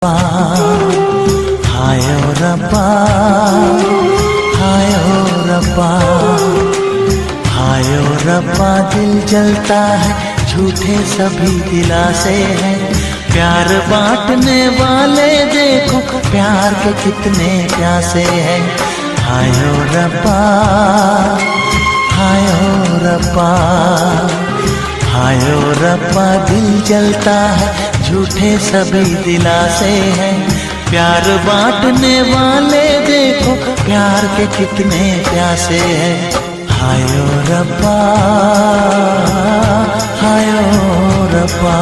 हाय ओ रब्बा, हाय ओ रब्बा, हाय ओ रब्बा। दिल जलता है, झूठे सभी दिलासे हैं। प्यार बांटने वाले देखो, प्यार के कितने प्यासे हैं। हाय ओ रब्बा, हाय ओ रब्बा, हाय ओ रब्बा। दिल जलता है, झूठे सभी दिलासे हैं। प्यार बांटने वाले देखो, प्यार के कितने प्यासे हैं। हाय ओ रब्बा, हाय ओ रब्बा।